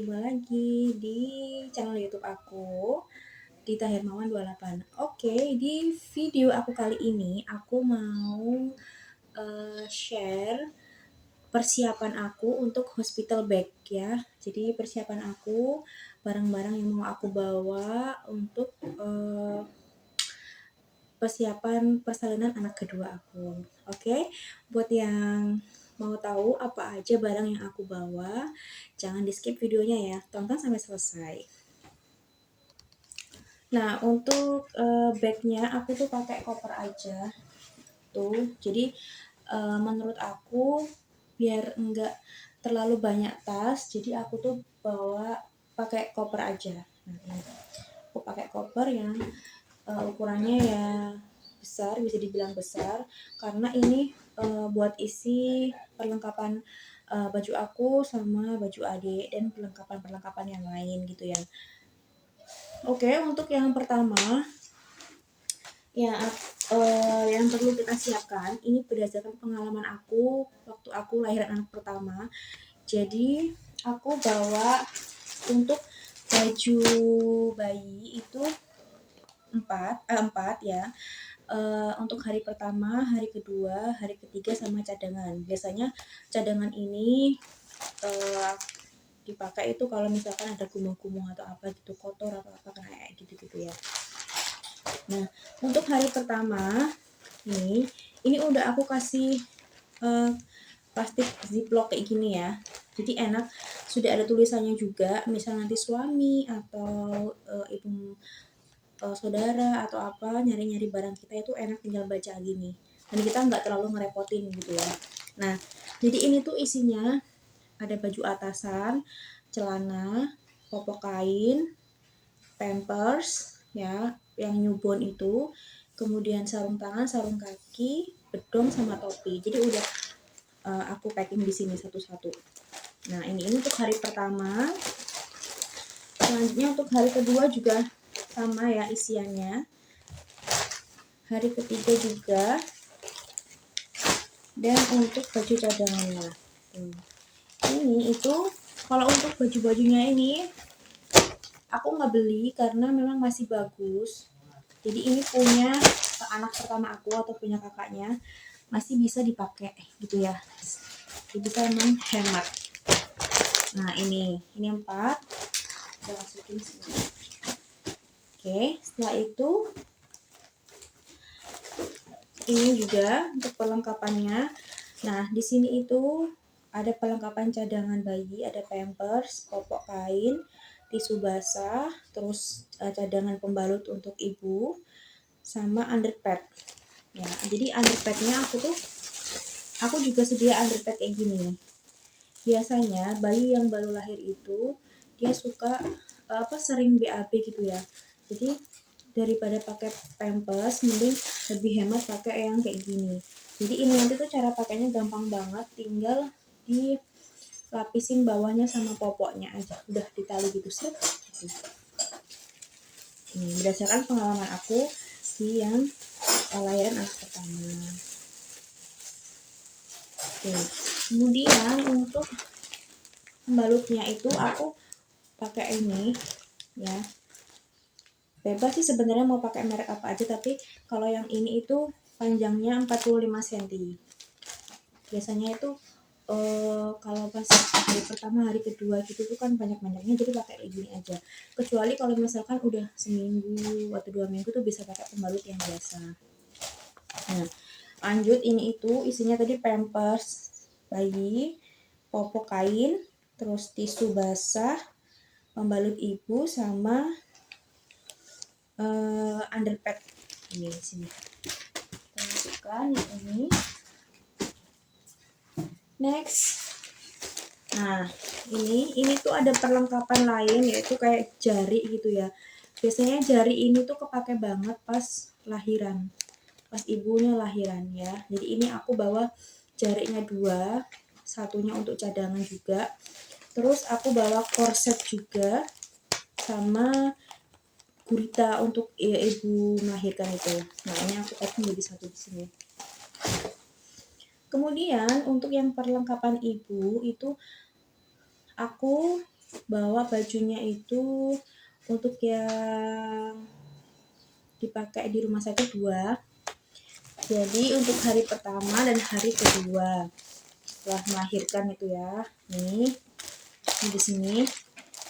berjumpa lagi di channel YouTube aku, Dita Hermawan 28. Oke, di video aku kali ini aku mau share persiapan aku untuk hospital bag ya. Jadi persiapan aku, barang-barang yang mau aku bawa untuk persiapan persalinan anak kedua aku. Oke, buat yang mau tahu apa aja barang yang aku bawa, jangan di skip videonya ya, tonton sampai selesai. Nah, untuk bagnya aku tuh pakai koper aja tuh. Jadi menurut aku biar enggak terlalu banyak tas, jadi aku tuh bawa pakai koper aja. Nah, ini. Aku pakai koper yang ukurannya ya besar, bisa dibilang besar, karena ini buat isi perlengkapan baju aku sama baju adik dan perlengkapan-perlengkapan yang lain gitu ya. Oke, untuk yang pertama ya yang perlu kita siapkan ini berdasarkan pengalaman aku waktu aku lahiran anak pertama. Jadi aku bawa untuk baju bayi itu empat ya. Untuk hari pertama, hari kedua, hari ketiga sama cadangan. Biasanya cadangan ini dipakai itu kalau misalkan ada gumung-gumung atau apa gitu, kotor atau apa kayak gitu ya. Nah, untuk hari pertama ini udah aku kasih plastik ziplock kayak gini ya. Jadi enak, sudah ada tulisannya juga, misal nanti suami atau ibu saudara atau apa nyari-nyari barang kita itu enak tinggal baca gini, dan kita nggak terlalu ngerepotin gitu ya. Nah, jadi ini tuh isinya ada baju atasan, celana, popok kain, pampers ya, yang newborn itu, kemudian sarung tangan, sarung kaki, bedong sama topi. Jadi udah aku packing di sini satu-satu. Nah, ini untuk hari pertama. Selanjutnya untuk hari kedua juga sama ya isiannya. Hari ketiga juga. Dan untuk baju cadangannya. Ini itu kalau untuk baju-bajunya ini aku nggak beli karena memang masih bagus. Jadi ini punya anak pertama aku atau punya kakaknya, masih bisa dipakai gitu ya. Jadi bisa menghemat. Nah, ini 4. Kita masukin sini. Oke, setelah itu ini juga untuk perlengkapannya. Nah, di sini itu ada perlengkapan cadangan bayi, ada pampers, popok kain, tisu basah, terus cadangan pembalut untuk ibu, sama underpad. Ya, jadi underpadnya aku juga sedia underpad kayak gini. Biasanya bayi yang baru lahir itu dia suka sering BAB gitu ya. Jadi daripada pakai pampers mending lebih hemat pakai yang kayak gini. Jadi ini nanti tuh cara pakainya gampang banget, tinggal dilapisin bawahnya sama popoknya aja, udah ditali gitu set gitu. Ini berdasarkan pengalaman aku di yang lahiran anak pertama. Oke, kemudian untuk pembalutnya itu aku pakai ini ya. Bebas sih sebenarnya mau pakai merek apa aja, tapi kalau yang ini itu panjangnya 45 cm. Biasanya itu kalau pas hari pertama, hari kedua gitu tuh kan banyak-banyaknya, jadi pakai kayak gini aja. Kecuali kalau misalkan udah seminggu atau 2 minggu tuh bisa pakai pembalut yang biasa. Nah, lanjut ini itu isinya tadi pampers bayi, popok kain, terus tisu basah, pembalut ibu sama underpad ini di sini. Kita masukkan ini. Next. Nah, ini tuh ada perlengkapan lain yaitu kayak jari gitu ya. Biasanya jari ini tuh kepake banget pas lahiran. Pas ibunya lahiran ya. Jadi ini aku bawa jarinya 2, satunya untuk cadangan juga. Terus aku bawa korset juga sama gurita untuk ibu melahirkan itu. Nah, ini aku packing jadi satu di sini. Kemudian untuk yang perlengkapan ibu itu aku bawa bajunya itu untuk yang dipakai di rumah sakit 2. Jadi untuk hari pertama dan hari kedua setelah melahirkan itu ya. Nih di sini.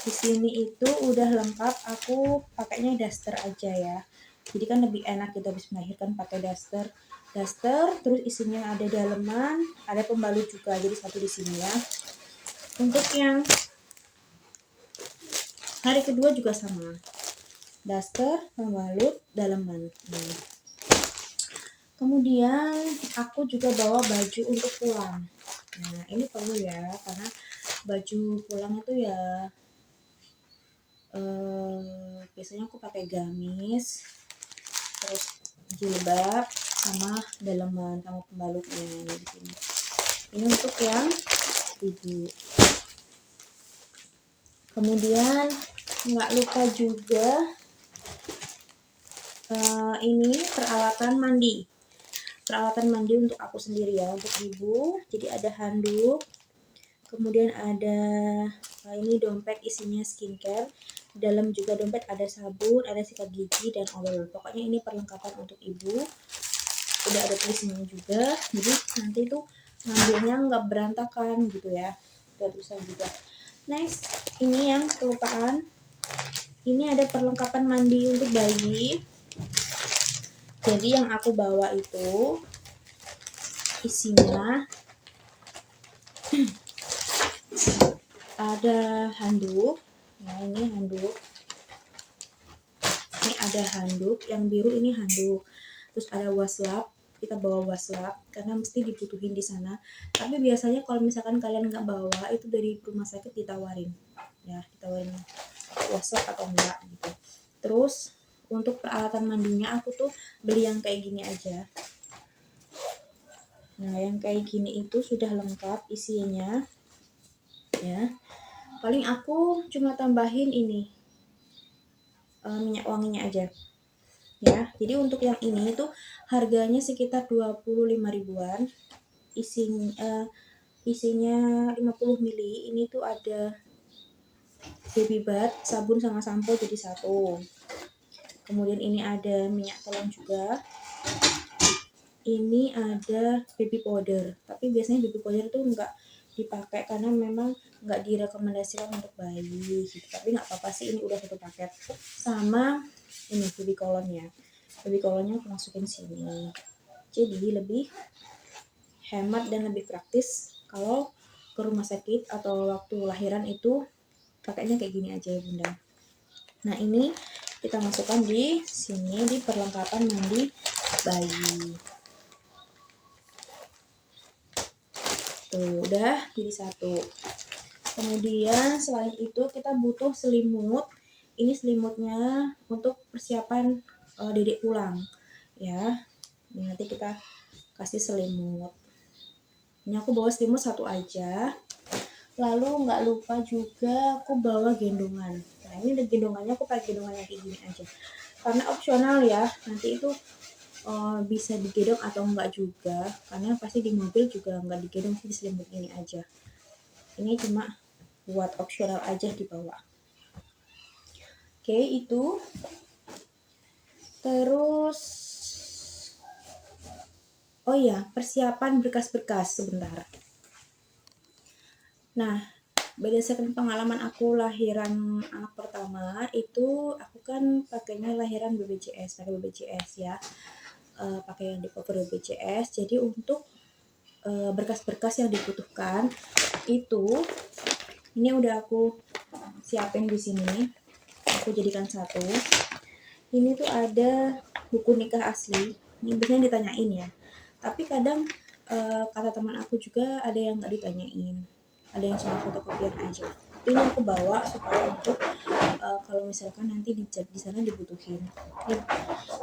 Di sini itu udah lengkap, aku pakainya daster aja ya. Jadi kan lebih enak kita habis melahirkan pakai daster. Terus isinya ada daleman, ada pembalut juga. Jadi satu di sini ya. Untuk yang hari kedua juga sama. Daster, pembalut, daleman. Kemudian aku juga bawa baju untuk pulang. Nah, ini perlu ya, karena baju pulang itu ya biasanya aku pakai gamis, terus jilbab, sama daleman, sama pembalutnya di sini. Ini untuk yang ibu. Kemudian nggak lupa juga ini peralatan mandi. Peralatan mandi untuk aku sendiri ya, untuk ibu. Jadi ada handuk, kemudian ada ini dompet isinya skincare. Di dalam juga dompet ada sabun, ada sikat gigi dan oil. Pokoknya ini perlengkapan untuk ibu. Udah ada tulisannya juga, jadi nanti tuh ngambilnya nggak berantakan gitu ya. Udah tulisan juga. Next, ini yang kelupaan. Ini ada perlengkapan mandi untuk bayi. Jadi yang aku bawa itu isinya ada handuk. Nah, ini handuk. Ini ada handuk, yang biru ini handuk. Terus ada waslap, kita bawa waslap karena mesti dibutuhin di sana. Tapi biasanya kalau misalkan kalian nggak bawa, itu dari rumah sakit ditawarin. Ya, ditawarin waslap atau enggak gitu. Terus untuk peralatan mandinya aku tuh beli yang kayak gini aja. Nah, yang kayak gini itu sudah lengkap isinya. Ya. Paling aku cuma tambahin ini minyak wanginya aja. Ya, jadi untuk yang ini tuh harganya sekitar 25 ribuan. Isinya 50 ml. Ini tuh ada baby bath, sabun sama sampo jadi satu. Kemudian ini ada minyak telon juga. Ini ada baby powder, tapi biasanya baby powder tuh nggak dipakai karena memang nggak direkomendasikan untuk bayi gitu. Tapi nggak apa-apa sih, ini udah satu paket. Sama ini baby colonnya. Baby colonnya aku masukin sini. Jadi lebih hemat dan lebih praktis kalau ke rumah sakit atau waktu lahiran itu pakainya kayak gini aja ya bunda. Nah ini kita masukkan di sini di perlengkapan mandi bayi. Tuh udah jadi satu. Kemudian selain itu kita butuh selimut. Ini selimutnya untuk persiapan dedek pulang ya. Ini nanti kita kasih selimut. Ini aku bawa selimut satu aja. Lalu nggak lupa juga aku bawa gendongan. Nah ini gendongannya aku pakai gendongan yang kayak gini aja. Karena opsional ya, nanti itu bisa digendong atau enggak juga. Karena pasti di mobil juga nggak digendong sih, di selimut ini aja. Ini cuma buat opsional aja dibawa. Oke itu. Terus oh ya, persiapan berkas-berkas sebentar. Nah, berdasarkan pengalaman aku lahiran anak pertama itu aku kan pakainya lahiran BPJS, pakai BPJS ya, pakai yang di cover BPJS. Jadi untuk berkas-berkas yang dibutuhkan itu ini udah aku siapin di sini, aku jadikan satu. Ini tuh ada buku nikah asli, ini biasanya ditanyain ya, tapi kadang kata teman aku juga ada yang nggak ditanyain, ada yang cuma fotokopian aja. Ini aku bawa supaya untuk kalau misalkan nanti di sana dibutuhin. Ini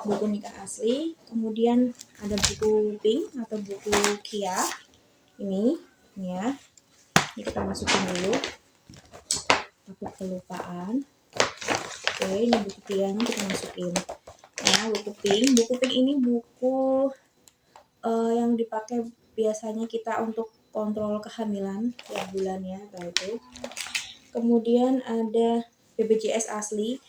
buku nikah asli, kemudian ada buku pink atau buku Kia ini ya. Ini kita masukin dulu, takut kelupaan. Oke, ini buku Kia-nya kita masukin. Nah, buku pink ini buku yang dipakai biasanya kita untuk kontrol kehamilan tiap bulan ya, kayak itu. kemudian ada BPJS asli.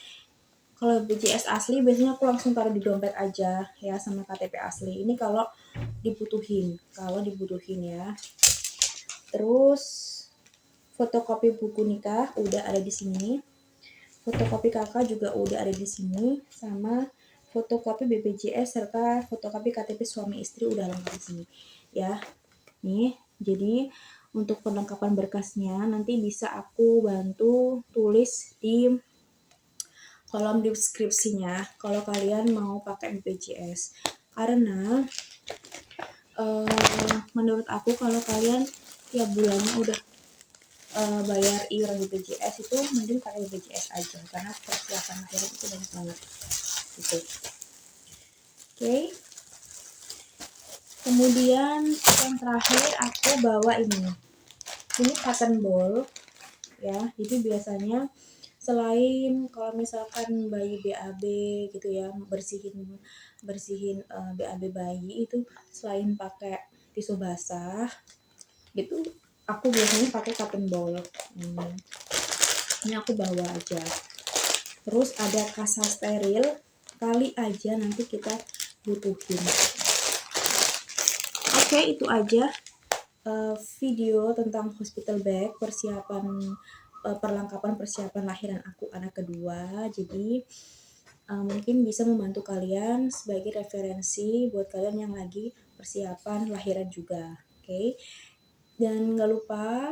Kalau BPJS asli biasanya aku langsung taruh di dompet aja ya, sama KTP asli. Ini kalau dibutuhin ya. Terus fotokopi buku nikah udah ada di sini. Fotokopi kakak juga udah ada di sini, sama fotokopi BPJS serta fotokopi KTP suami istri udah lengkap di sini ya. Nih, jadi untuk perlengkapan berkasnya nanti bisa aku bantu tulis di kolom deskripsinya kalau kalian mau pakai BPJS. Karena menurut aku kalau kalian tiap bulannya udah bayar iuran BPJS itu mending pakai BPJS aja karena persiapan akhirnya itu banyak banget gitu. Oke. Kemudian yang terakhir aku bawa ini cotton ball ya. Jadi biasanya selain kalau misalkan bayi BAB gitu ya, bersihin BAB bayi itu selain pakai tisu basah gitu, aku biasanya pakai cotton ball. Ini aku bawa aja. Terus ada kasa steril, kali aja nanti kita butuhin. Oke, itu aja video tentang hospital bag, perlengkapan persiapan lahiran aku anak kedua. Jadi mungkin bisa membantu kalian sebagai referensi buat kalian yang lagi persiapan lahiran juga. Oke. Dan nggak lupa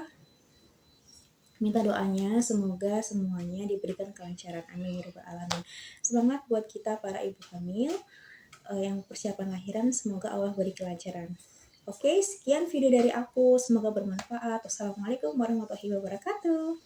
minta doanya, semoga semuanya diberikan kelancaran. Amin ya rabbal alamin. Semangat buat kita para ibu hamil yang persiapan lahiran, semoga Allah beri kelancaran. Oke, sekian video dari aku, semoga bermanfaat. Wassalamualaikum warahmatullahi wabarakatuh.